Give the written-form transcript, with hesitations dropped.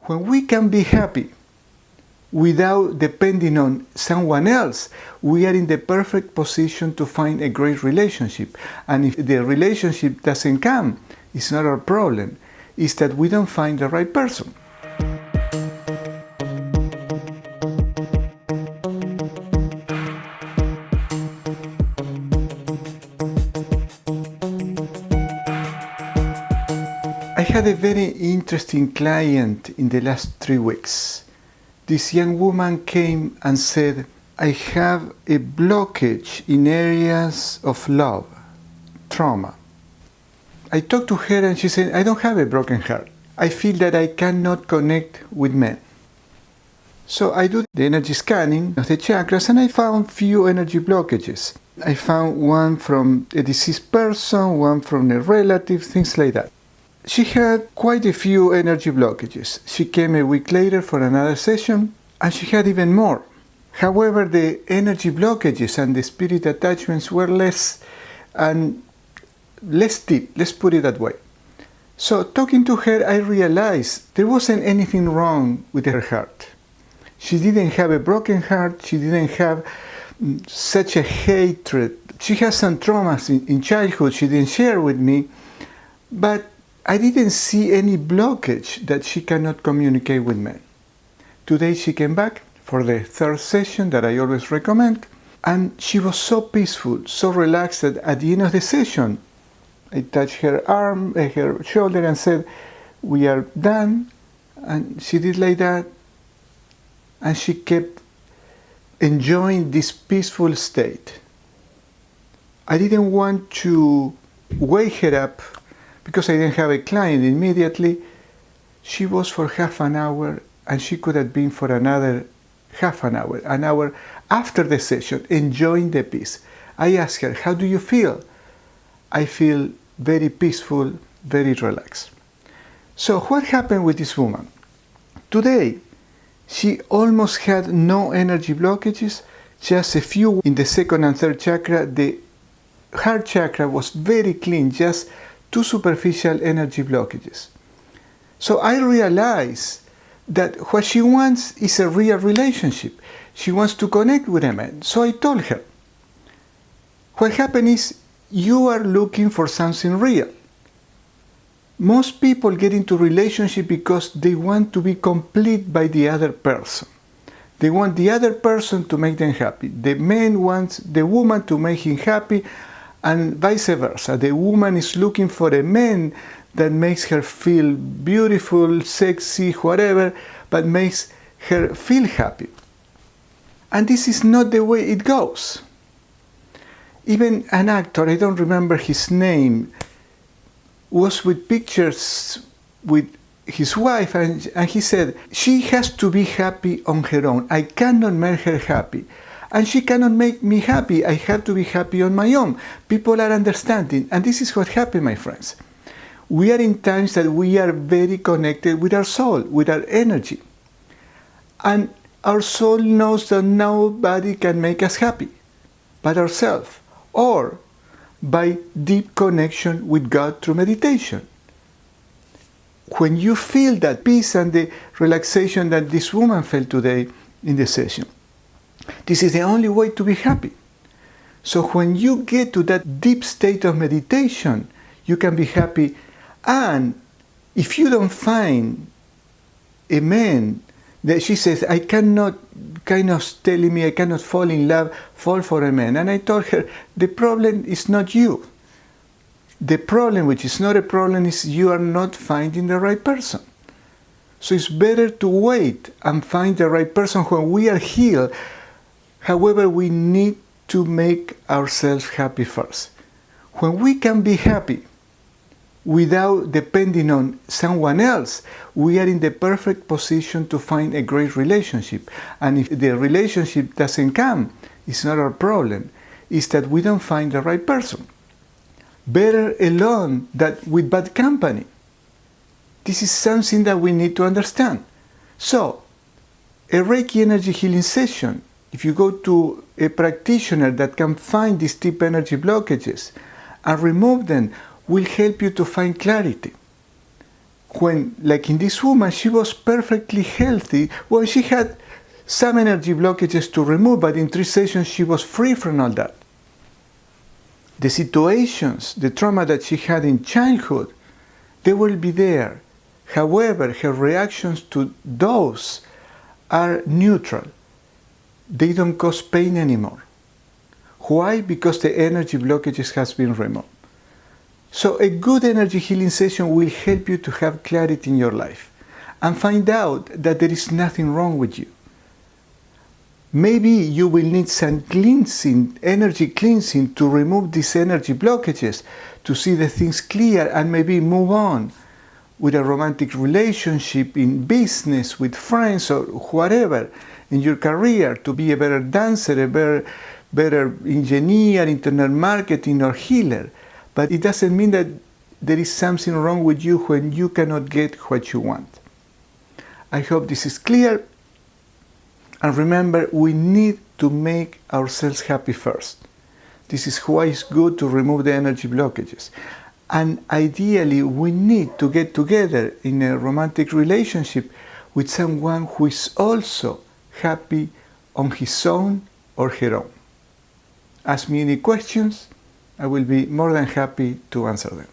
When we can be happy without depending on someone else, we are in the perfect position to find a great relationship. And if the relationship doesn't come, it's not our problem. It's that we don't find the right person. I had a very interesting client in the last 3 weeks. This young woman came and said, I have a blockage in areas of love, trauma. I talked to her and she said, I don't have a broken heart. I feel that I cannot connect with men. So I do the energy scanning of the chakras and I found few energy blockages. I found one from a deceased person, one from a relative, things like that. She had quite a few energy blockages. She came a week later for another session and she had even more. However, the energy blockages and the spirit attachments were less deep, let's put it that way. So talking to her, I realized there wasn't anything wrong with her heart. She didn't have a broken heart, she didn't have such a hatred. She has some traumas in childhood she didn't share with me, but I didn't see any blockage that she cannot communicate with men. Today she came back for the 3rd session that I always recommend, and she was so peaceful, so relaxed that at the end of the session, I touched her arm, her shoulder and said, we are done, and she did like that, and she kept enjoying this peaceful state. I didn't want to wake her up because I didn't have a client immediately. She was for half an hour and she could have been for another half an hour after the session, enjoying the peace. I asked her, how do you feel? I feel very peaceful, very relaxed. So what happened with this woman? Today, she almost had no energy blockages, just a few in the 2nd and 3rd chakra. The heart chakra was very clean, just 2 superficial energy blockages. So I realized that what she wants is a real relationship. She wants to connect with a man. So I told her, what happened is you are looking for something real. Most people get into relationship because they want to be complete by the other person. They want the other person to make them happy. The man wants the woman to make him happy, and vice versa. The woman is looking for a man that makes her feel beautiful, sexy, whatever, but makes her feel happy. And this is not the way it goes. Even an actor, I don't remember his name, was with pictures with his wife and he said, she has to be happy on her own. I cannot make her happy. And she cannot make me happy. I have to be happy on my own. People are understanding. And this is what happened, my friends. We are in times that we are very connected with our soul, with our energy. And our soul knows that nobody can make us happy but ourselves, or by deep connection with God through meditation. When you feel that peace and the relaxation that this woman felt today in the session, this is the only way to be happy. So when you get to that deep state of meditation, you can be happy. And if you don't find a man that she says, I cannot, kind of telling me I cannot fall in love, fall for a man. And I told her, the problem is not you. The problem, which is not a problem, is you are not finding the right person. So it's better to wait and find the right person when we are healed. However, we need to make ourselves happy first. When we can be happy without depending on someone else, we are in the perfect position to find a great relationship. And if the relationship doesn't come, it's not our problem. It's that we don't find the right person. Better alone than with bad company. This is something that we need to understand. So, a Reiki energy healing session, if you go to a practitioner that can find these deep energy blockages and remove them, will help you to find clarity. when, like in this woman, she was perfectly healthy. Well, she had some energy blockages to remove, but in 3 sessions she was free from all that. The situations, the trauma that she had in childhood, they will be there. However, her reactions to those are neutral. They don't cause pain anymore. Why? Because the energy blockages has been removed. So a good energy healing session will help you to have clarity in your life and find out that there is nothing wrong with you. Maybe you will need some cleansing, energy cleansing, to remove these energy blockages, to see the things clear and maybe move on with a romantic relationship, in business, with friends, or whatever, in your career, to be a better dancer, a better engineer, internet marketing, or healer. But it doesn't mean that there is something wrong with you when you cannot get what you want. I hope this is clear. And remember, we need to make ourselves happy first. This is why it's good to remove the energy blockages. And ideally, we need to get together in a romantic relationship with someone who is also happy on his own or her own. Ask me any questions. I will be more than happy to answer them.